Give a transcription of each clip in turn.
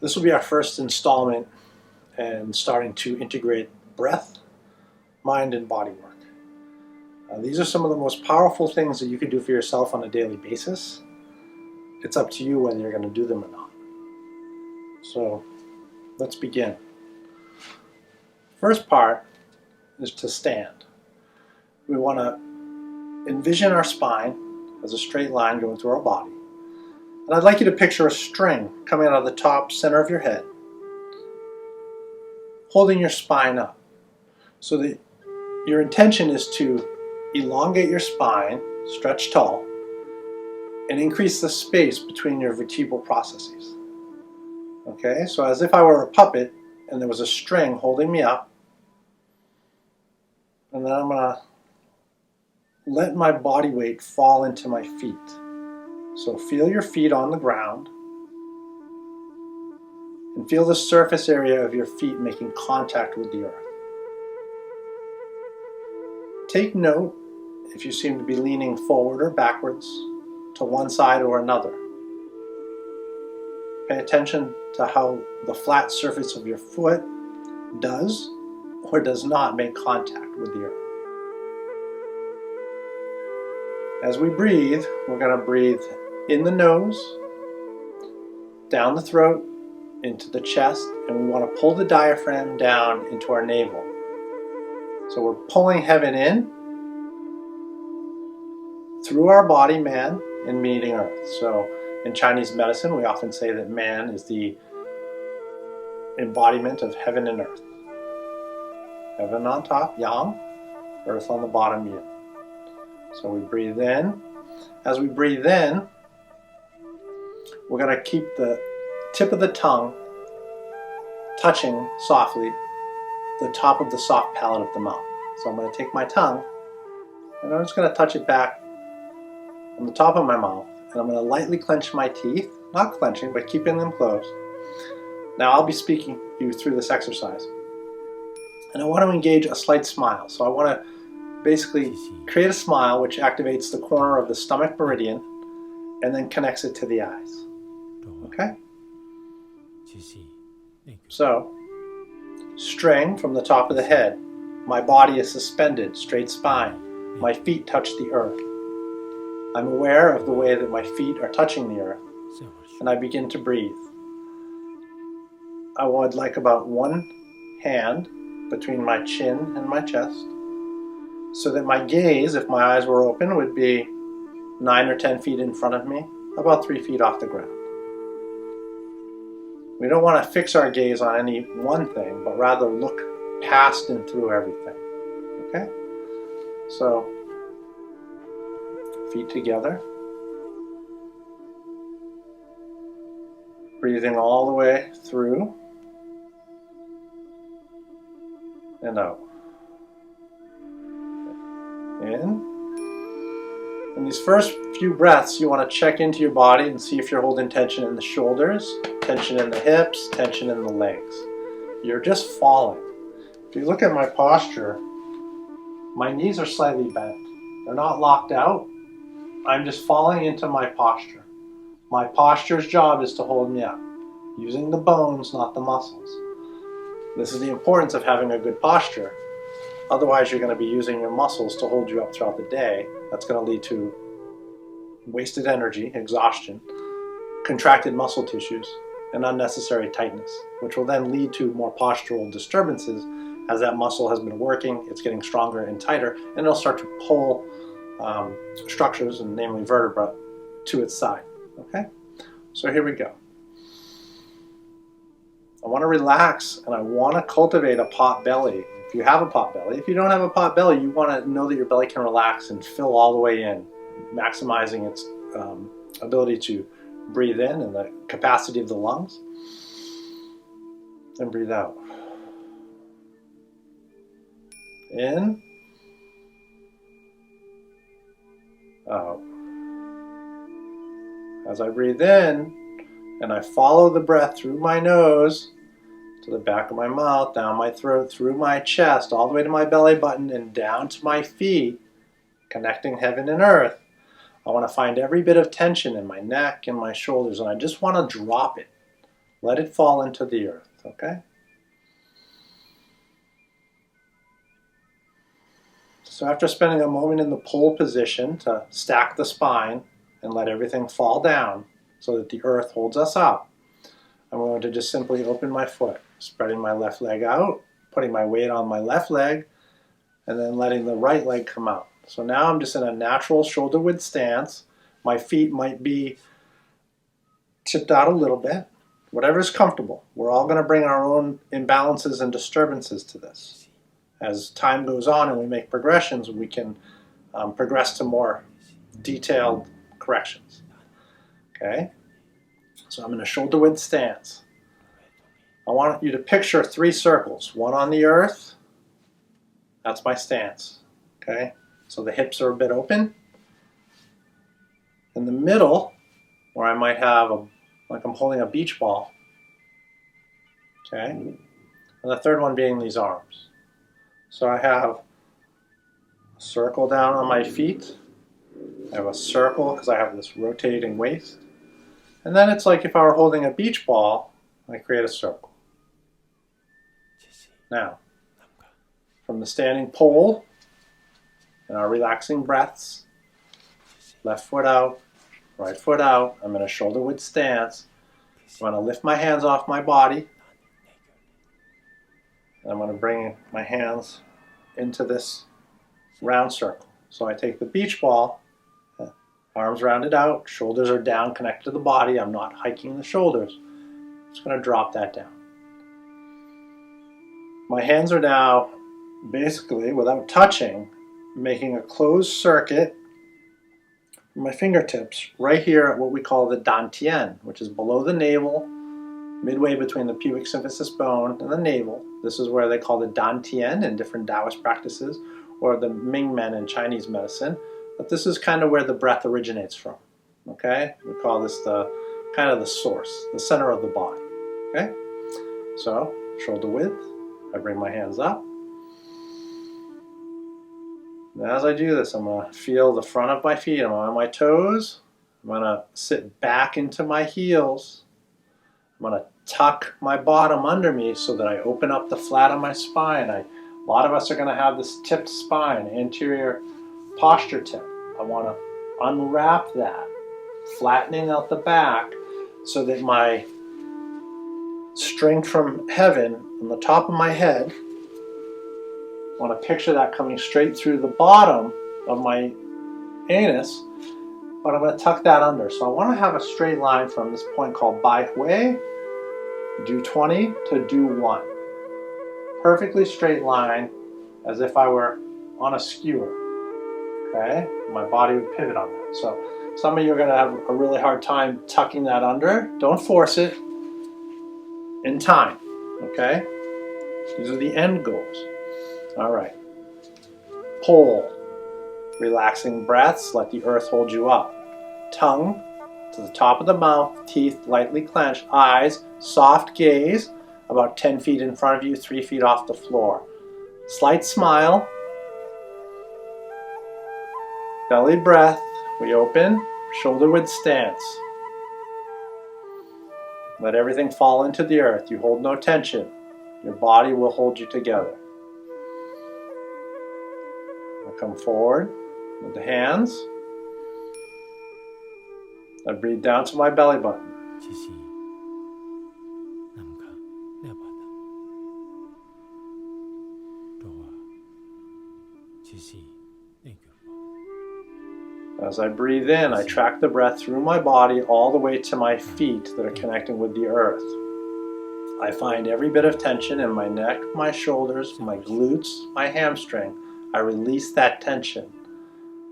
This will be our first installment and starting to integrate breath, mind, and body work. These are some of the most powerful things that you can do for yourself on a daily basis. It's up to you whether you're going to do them or not. So let's begin. First part is to stand. We want to envision our spine as a straight line going through our body. And I'd like you to picture a string coming out of the top center of your head, holding your spine up. So that your intention is to elongate your spine, stretch tall, and increase the space between your vertebral processes. Okay, so as if I were a puppet and there was a string holding me up, and then I'm going to let my body weight fall into my feet. So feel your feet on the ground and feel the surface area of your feet making contact with the earth. Take note if you seem to be leaning forward or backwards to one side or another. Pay attention to how the flat surface of your foot does or does not make contact with the earth. As we breathe, we're going to breathe in the nose, down the throat, into the chest, and we want to pull the diaphragm down into our navel. So we're pulling heaven in through our body, man, and meeting earth. So in Chinese medicine, we often say that man is the embodiment of heaven and earth. Heaven on top, yang, earth on the bottom, yin. So we breathe in. As we breathe in, we're going to keep the tip of the tongue touching softly the top of the soft palate of the mouth. So I'm going to take my tongue and I'm just going to touch it back on the top of my mouth, and I'm going to lightly clench my teeth, not clenching, but keeping them closed. Now I'll be speaking you through this exercise. And I want to engage a slight smile. So I want to basically create a smile which activates the corner of the stomach meridian and then connects it to the eyes. Okay? So, string from the top of the head. My body is suspended, straight spine. My feet touch the earth. I'm aware of the way that my feet are touching the earth, and I begin to breathe. I would like about one hand between my chin and my chest, so that my gaze, if my eyes were open, would be 9 or 10 feet in front of me, about 3 feet off the ground. We don't want to fix our gaze on any one thing, but rather look past and through everything. Okay? So, feet together. Breathing all the way through and out. In. In these first few breaths, you want to check into your body and see if you're holding tension in the shoulders, tension in the hips, tension in the legs. You're just falling. If you look at my posture, my knees are slightly bent. They're not locked out. I'm just falling into my posture. My posture's job is to hold me up, using the bones, not the muscles. This is the importance of having a good posture. Otherwise, you're going to be using your muscles to hold you up throughout the day. That's going to lead to wasted energy, exhaustion, contracted muscle tissues, and unnecessary tightness, which will then lead to more postural disturbances. As that muscle has been working, it's getting stronger and tighter, and it'll start to pull structures, and namely vertebra, to its side. Okay? So here we go. I want to relax, and I want to cultivate a pot belly. If you have a pot belly. If you don't have a pot belly, you want to know that your belly can relax and fill all the way in, maximizing its ability to breathe in and the capacity of the lungs. And breathe out. In. Out. As I breathe in, and I follow the breath through my nose, to the back of my mouth, down my throat, through my chest, all the way to my belly button, and down to my feet, connecting heaven and earth. I want to find every bit of tension in my neck and my shoulders, and I just want to drop it. Let it fall into the earth, okay? So after spending a moment in the pole position to stack the spine and let everything fall down so that the earth holds us up, I'm going to just simply open my foot, spreading my left leg out, putting my weight on my left leg, and then letting the right leg come out. So now I'm just in a natural shoulder width stance. My feet might be tipped out a little bit, whatever's comfortable. We're all going to bring our own imbalances and disturbances to this. As time goes on and we make progressions, we can progress to more detailed corrections. Okay? So I'm in a shoulder width stance. I want you to picture 3 circles, one on the earth. That's my stance. Okay? So the hips are a bit open. In the middle, where I might have, like I'm holding a beach ball. Okay? And the third one being these arms. So I have a circle down on my feet. I have a circle because I have this rotating waist. And then it's like if I were holding a beach ball, I create a circle. Now, from the standing pole, and our relaxing breaths, left foot out, right foot out, I'm in a shoulder width stance. I'm going to lift my hands off my body. And I'm going to bring my hands into this round circle. So I take the beach ball, arms rounded out, shoulders are down, connected to the body. I'm not hiking the shoulders. I'm just going to drop that down. My hands are now basically, without touching, making a closed circuit from my fingertips right here at what we call the dantian, which is below the navel, midway between the pubic symphysis bone and the navel. This is where they call the dantian in different Taoist practices, or the Mingmen in Chinese medicine. But this is kind of where the breath originates from. Okay? We call this the kind of the source, the center of the body. Okay? So, shoulder width. I bring my hands up. And as I do this, I'm going to feel the front of my feet. I'm on my toes. I'm going to sit back into my heels. I'm going to tuck my bottom under me so that I open up the flat of my spine. A lot of us are going to have this tipped spine, anterior posture tip. I want to unwrap that, flattening out the back so that my strength from heaven on the top of my head, I want to picture that coming straight through the bottom of my anus, but I'm going to tuck that under. So I want to have a straight line from this point called Bai Hui, do 20 to do 1. Perfectly straight line, as if I were on a skewer. Okay? My body would pivot on that. So some of you are going to have a really hard time tucking that under. Don't force it. In time. Okay? These are the end goals. All right. Pole. Relaxing breaths. Let the earth hold you up. Tongue to the top of the mouth. Teeth lightly clenched. Eyes. Soft gaze. About 10 feet in front of you. 3 feet off the floor. Slight smile. Belly breath. We open. Shoulder width stance. Let everything fall into the earth. You hold no tension. Your body will hold you together. I come forward with the hands. I breathe down to my belly button. As I breathe in, I track the breath through my body all the way to my feet that are connecting with the earth. I find every bit of tension in my neck, my shoulders, my glutes, my hamstring. I release that tension.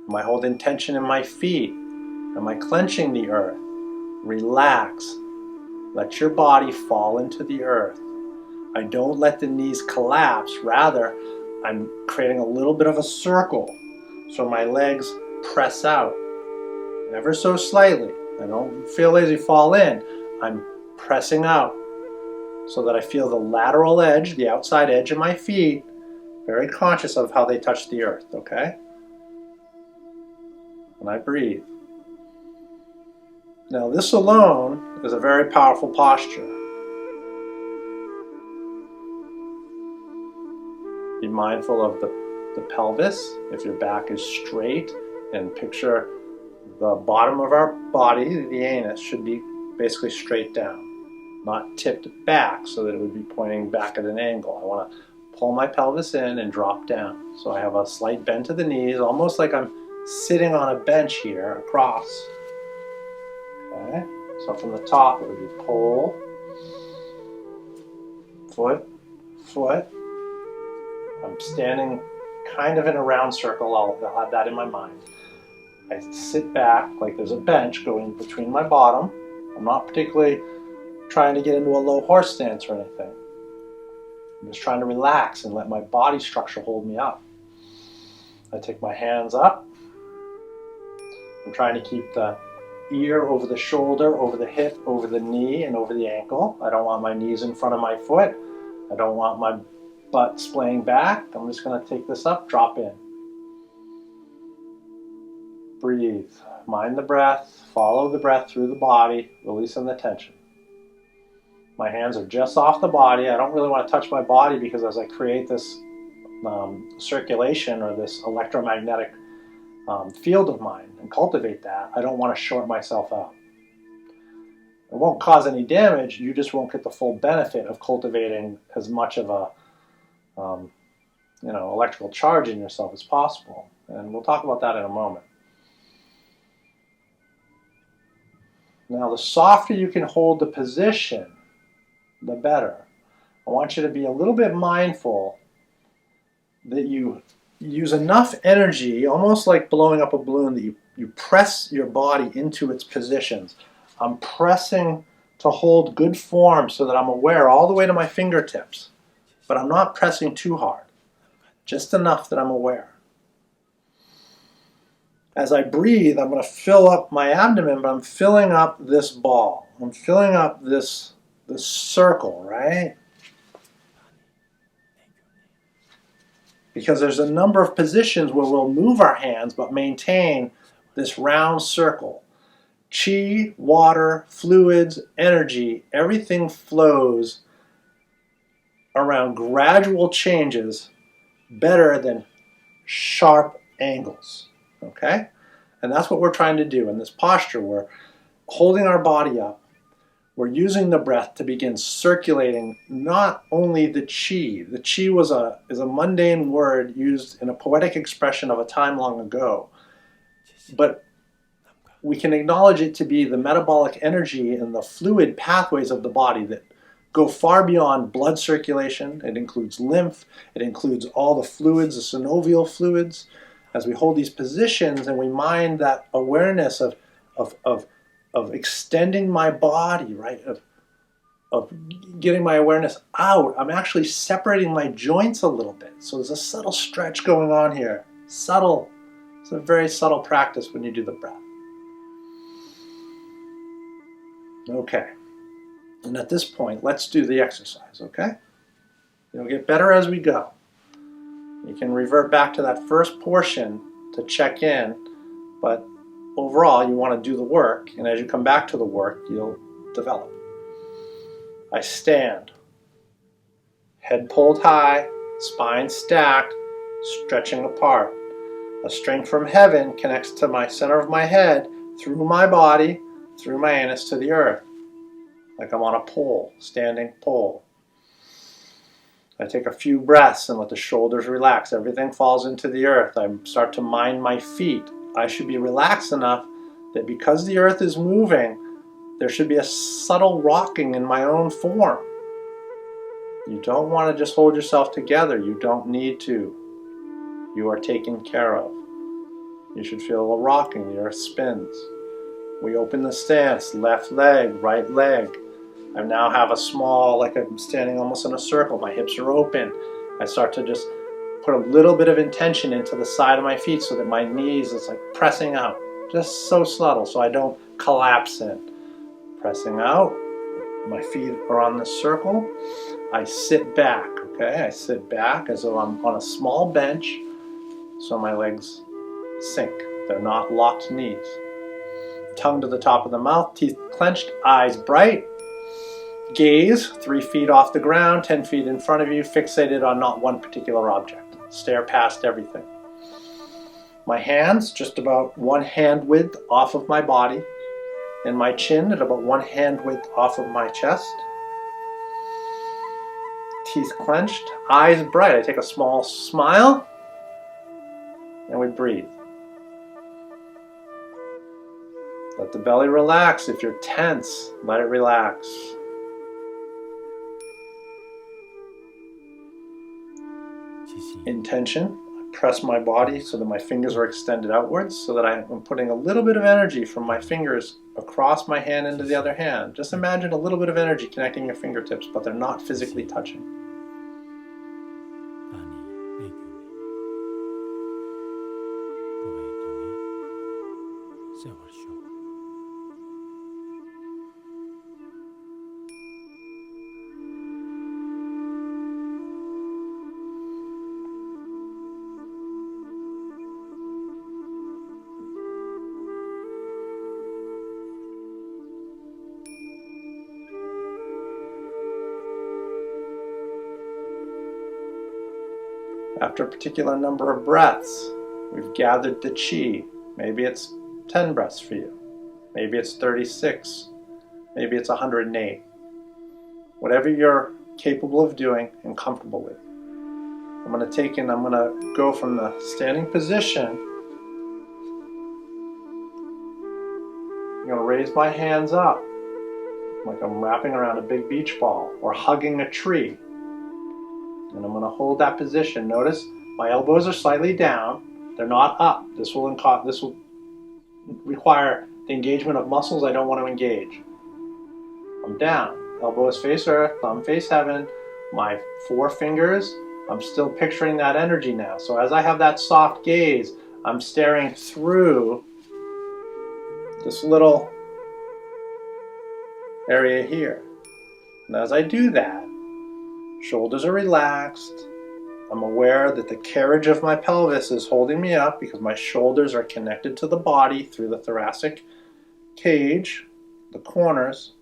Am I holding tension in my feet? Am I clenching the earth? Relax. Let your body fall into the earth. I don't let the knees collapse. Rather, I'm creating a little bit of a circle so my legs press out ever so slightly. I don't feel as you fall in. I'm pressing out so that I feel the lateral edge, the outside edge of my feet, very conscious of how they touch the earth, okay? And I breathe. Now this alone is a very powerful posture. mindful of the pelvis. If your back is straight, and picture the bottom of our body, the anus, should be basically straight down, not tipped back so that it would be pointing back at an angle. I want to pull my pelvis in and drop down. So I have a slight bend to the knees, almost like I'm sitting on a bench here across. Okay, so from the top it would be pole, foot, foot. I'm standing kind of in a round circle. I'll have that in my mind. I sit back like there's a bench going between my bottom. I'm not particularly trying to get into a low horse stance or anything. I'm just trying to relax and let my body structure hold me up. I take my hands up. I'm trying to keep the ear over the shoulder, over the hip, over the knee, and over the ankle. I don't want my knees in front of my foot. I don't want my butt splaying back. I'm just going to take this up, drop in. Breathe. Mind the breath. Follow the breath through the body, releasing the tension. My hands are just off the body. I don't really want to touch my body because as I create this circulation or this electromagnetic field of mine and cultivate that, I don't want to short myself out. It won't cause any damage. You just won't get the full benefit of cultivating as much of a electrical charge in yourself as possible. And we'll talk about that in a moment. Now, the softer you can hold the position, the better. I want you to be a little bit mindful that you use enough energy, almost like blowing up a balloon, that you press your body into its positions. I'm pressing to hold good form so that I'm aware all the way to my fingertips, but I'm not pressing too hard, just enough that I'm aware. As I breathe, I'm going to fill up my abdomen, but I'm filling up this ball. I'm filling up this circle, right? Because there's a number of positions where we'll move our hands but maintain this round circle. Chi, water, fluids, energy, everything flows around gradual changes better than sharp angles. Okay? And that's what we're trying to do in this posture. We're holding our body up. We're using the breath to begin circulating not only the chi. The chi is a mundane word used in a poetic expression of a time long ago. But we can acknowledge it to be the metabolic energy and the fluid pathways of the body that go far beyond blood circulation. It includes lymph. It includes all the fluids, the synovial fluids. As we hold these positions and we mind that awareness of extending my body, right? Of getting my awareness out, I'm actually separating my joints a little bit. So there's a subtle stretch going on here. Subtle. It's a very subtle practice when you do the breath. Okay. And at this point, let's do the exercise, okay? It'll get better as we go. You can revert back to that first portion to check in, but overall, you want to do the work, and as you come back to the work, you'll develop. I stand. Head pulled high, spine stacked, stretching apart. A string from heaven connects to my center of my head, through my body, through my anus to the earth. Like I'm on a pole, standing pole. I take a few breaths and let the shoulders relax. Everything falls into the earth. I start to mind my feet. I should be relaxed enough that because the earth is moving, there should be a subtle rocking in my own form. You don't want to just hold yourself together. You don't need to. You are taken care of. You should feel a rocking. The earth spins. We open the stance, left leg, right leg. I now have a small, like I'm standing almost in a circle. My hips are open. I start to just put a little bit of intention into the side of my feet so that my knees is like pressing out. Just so subtle so I don't collapse in. Pressing out. My feet are on the circle. I sit back, okay? I sit back as though I'm on a small bench so my legs sink. They're not locked knees. Tongue to the top of the mouth, teeth clenched, eyes bright. Gaze 3 feet off the ground, 10 feet in front of you, fixated on not one particular object. stare past everything. My hands just about one hand width off of my body, and my chin at about one hand width off of my chest. Teeth clenched, eyes bright. I take a small smile, and we breathe. Let the belly relax. If you're tense, let it relax. Intention. I press my body so that my fingers are extended outwards, so that I'm putting a little bit of energy from my fingers across my hand into the other hand. Just imagine a little bit of energy connecting your fingertips, but they're not physically touching. After a particular number of breaths, we've gathered the chi. Maybe it's 10 breaths for you. Maybe it's 36. Maybe it's 108. Whatever you're capable of doing and comfortable with. I'm going to go from the standing position. I'm going to raise my hands up like I'm wrapping around a big beach ball or hugging a tree. And I'm going to hold that position. Notice my elbows are slightly down. They're not up. This will require the engagement of muscles I don't want to engage. I'm down. Elbows face earth, thumb face heaven. My four fingers, I'm still picturing that energy now. So as I have that soft gaze, I'm staring through this little area here. And as I do that, shoulders are relaxed. I'm aware that the carriage of my pelvis is holding me up because my shoulders are connected to the body through the thoracic cage, the corners.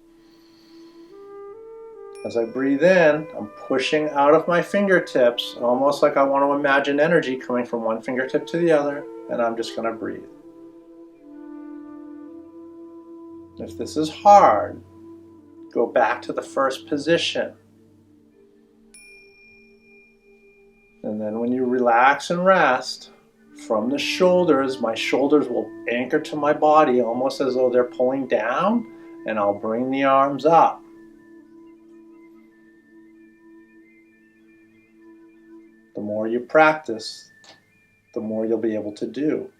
As I breathe in, I'm pushing out of my fingertips, almost like I want to imagine energy coming from one fingertip to the other, and I'm just going to breathe. If this is hard, go back to the first position. And then when you relax and rest, from the shoulders, my shoulders will anchor to my body almost as though they're pulling down, and I'll bring the arms up. The more you practice, the more you'll be able to do.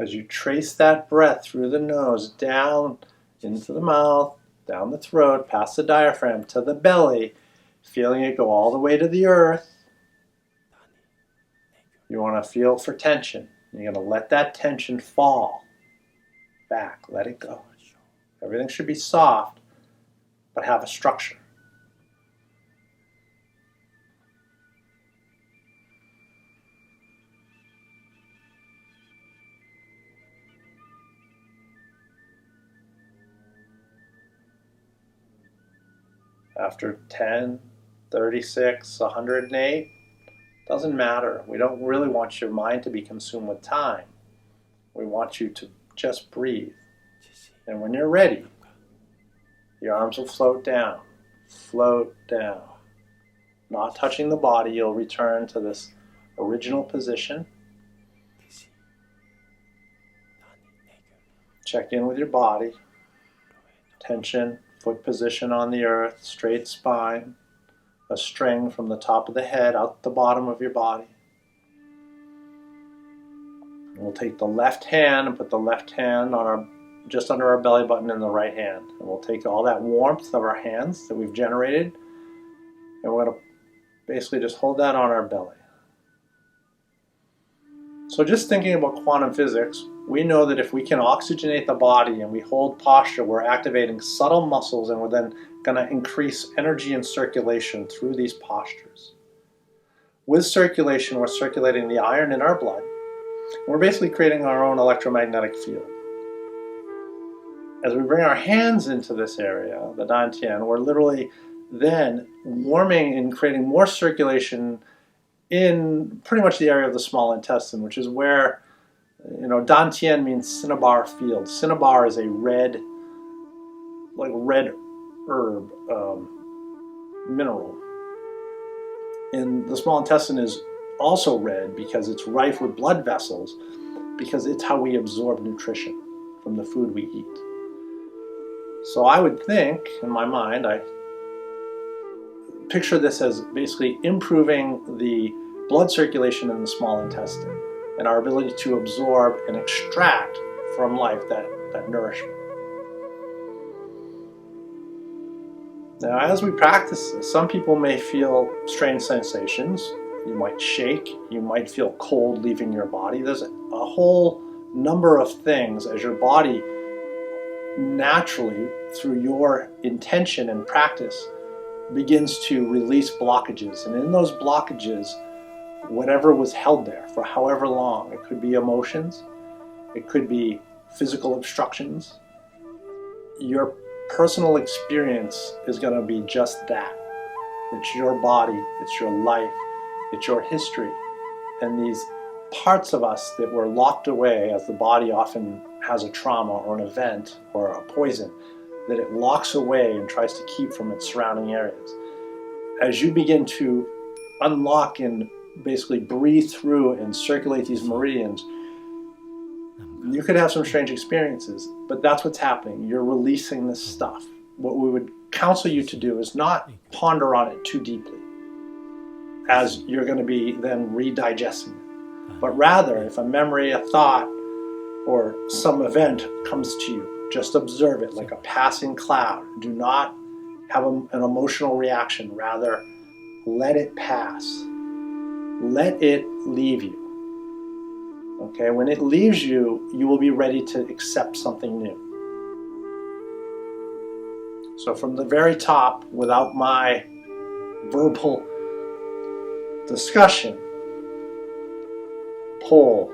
As you trace that breath through the nose, down into the mouth, down the throat, past the diaphragm, to the belly, feeling it go all the way to the earth. You want to feel for tension. You're going to let that tension fall back. Let it go. Everything should be soft, but have a structure. After 10, 36, 108, doesn't matter. We don't really want your mind to be consumed with time. We want you to just breathe. And when you're ready, your arms will float down. Float down. Not touching the body, you'll return to this original position. Check in with your body. Tension, foot position on the earth, straight spine, a string from the top of the head out the bottom of your body. And we'll take the left hand and put the left hand on just under our belly button in the right hand. And we'll take all that warmth of our hands that we've generated And we're going to basically just hold that on our belly. So just thinking about quantum physics, we know that if we can oxygenate the body and we hold posture, we're activating subtle muscles, and we're then going to increase energy and circulation through these postures. With circulation, we're circulating the iron in our blood. We're basically creating our own electromagnetic field. As we bring our hands into this area, the dantian, we're literally then warming and creating more circulation in pretty much the area of the small intestine, which is where, dantian means cinnabar field. Cinnabar is a red herb mineral. And the small intestine is also red because it's rife with blood vessels, because it's how we absorb nutrition from the food we eat. So I would think, in my mind, I picture this as basically improving the blood circulation in the small intestine and our ability to absorb and extract from life that nourishment. Now, as we practice this, some people may feel strange sensations. You might shake, you might feel cold leaving your body. There's a whole number of things as your body naturally, through your intention and practice, begins to release blockages. And in those blockages, whatever was held there for however long, it could be emotions, it could be physical obstructions, your personal experience is going to be just that. It's your body, it's your life, it's your history. And these parts of us that were locked away, as the body often has a trauma or an event or a poison, that it locks away and tries to keep from its surrounding areas. As you begin to unlock and basically breathe through and circulate these meridians, you could have some strange experiences, but that's what's happening. You're releasing this stuff. What we would counsel you to do is not ponder on it too deeply, as you're going to be then redigesting it. But rather, if a memory, a thought, or some event comes to you, just observe it like a passing cloud. Do not have an emotional reaction. Rather, let it pass. Let it leave you. Okay, when it leaves you, you will be ready to accept something new. So from the very top, without my verbal discussion, pull,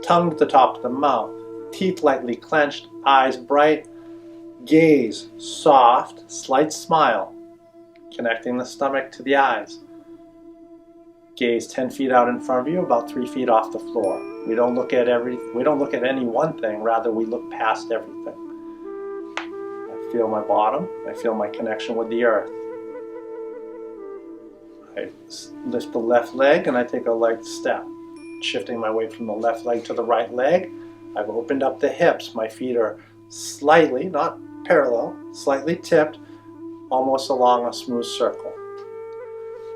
tongue to the top of the mouth, teeth lightly clenched, eyes bright, gaze soft, slight smile, connecting the stomach to the eyes. Gaze 10 feet out in front of you, about 3 feet off the floor. We don't look at any one thing, rather we look past everything. I feel my bottom, I feel my connection with the earth. I lift the left leg and I take a light step, shifting my weight from the left leg to the right leg. I've opened up the hips. My feet are slightly, not parallel, slightly tipped, almost along a smooth circle.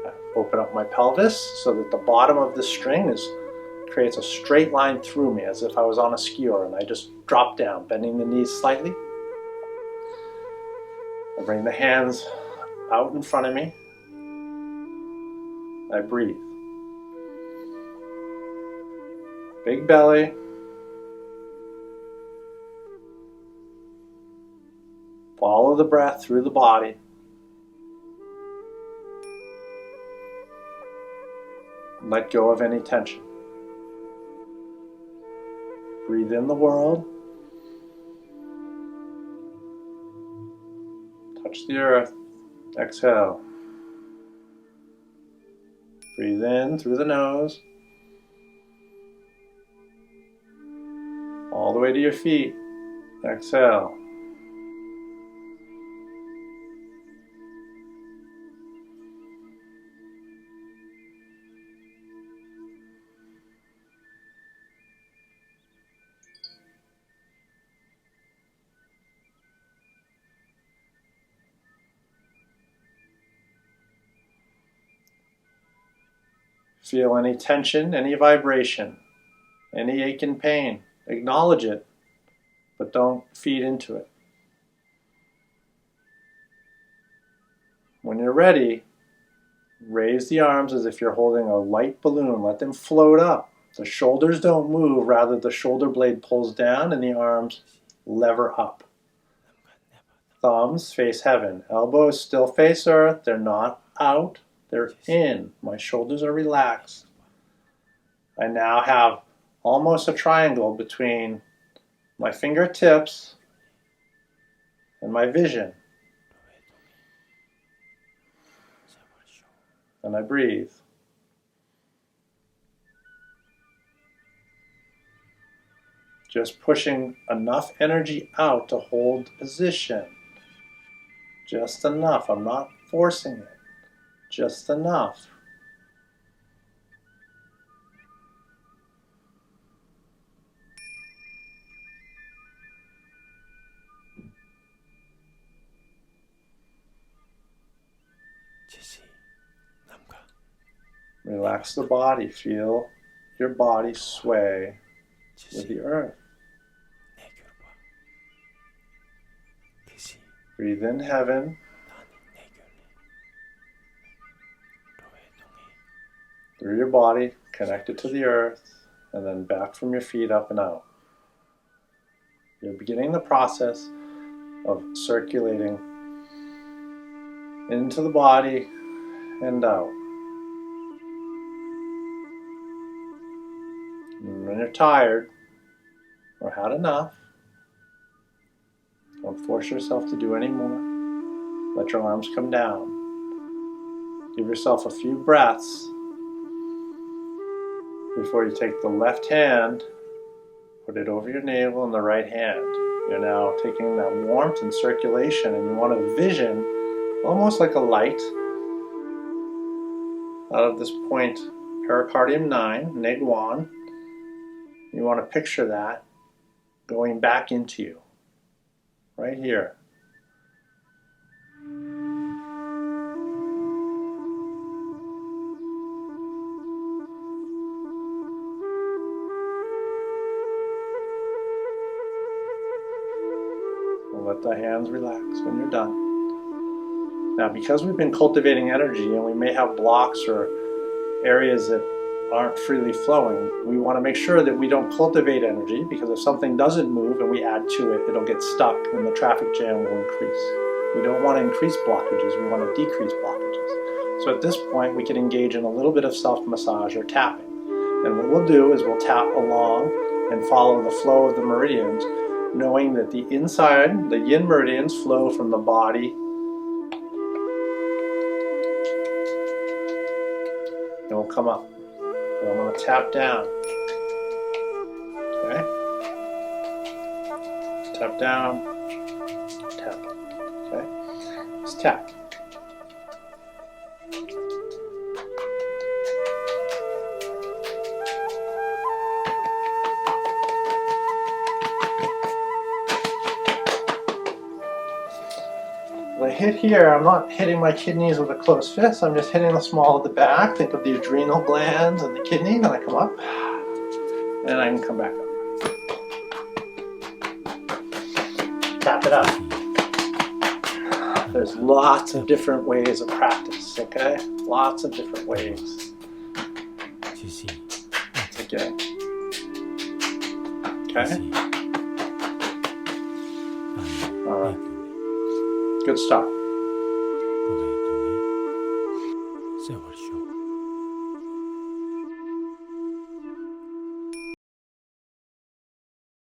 I open up my pelvis so that the bottom of the string creates a straight line through me, as if I was on a skewer, and I just drop down, bending the knees slightly. I bring the hands out in front of me. I breathe. Big belly. Follow the breath through the body. Let go of any tension. Breathe in the world. Touch the earth. Exhale. Breathe in through the nose. All the way to your feet. Exhale. Feel any tension, any vibration, any ache and pain. Acknowledge it, but don't feed into it. When you're ready, raise the arms as if you're holding a light balloon. Let them float up. The shoulders don't move, rather the shoulder blade pulls down and the arms lever up. Thumbs face heaven. Elbows still face earth. They're not out, they're in. My shoulders are relaxed. I now have almost a triangle between my fingertips and my vision. And I breathe. Just pushing enough energy out to hold position. Just enough. I'm not forcing it. Just enough. Relax the body. Feel your body sway with the earth. Breathe in heaven. Through your body, connect it to the earth, and then back from your feet up and out. You're beginning the process of circulating into the body and out. And when you're tired or had enough, don't force yourself to do any more. Let your arms come down. Give yourself a few breaths before you take the left hand, put it over your navel, and the right hand. You're now taking that warmth and circulation, and you want to vision, almost like a light, out of this point, pericardium 9, neg 1. You want to picture that going back into you, right here. And let the hands relax when you're done. Now, because we've been cultivating energy and we may have blocks or areas that aren't freely flowing, we want to make sure that we don't cultivate energy, because if something doesn't move and we add to it, it'll get stuck and the traffic jam will increase. We don't want to increase blockages, we want to decrease blockages. So at this point, we can engage in a little bit of self-massage or tapping. And what we'll do is we'll tap along and follow the flow of the meridians, knowing that the inside, the yin meridians, flow from the body and will come up. So I'm going to tap down. Okay? Tap down. Tap. Okay? Let's tap. When I hit here, I'm not hitting my kidneys with a closed fist, I'm just hitting the small of the back. Think of the adrenal glands and the kidney, and I come up, and I can come back up. Tap it up. There's lots of different ways of practice, okay? Lots of different ways. Okay. Okay? All right. Good start.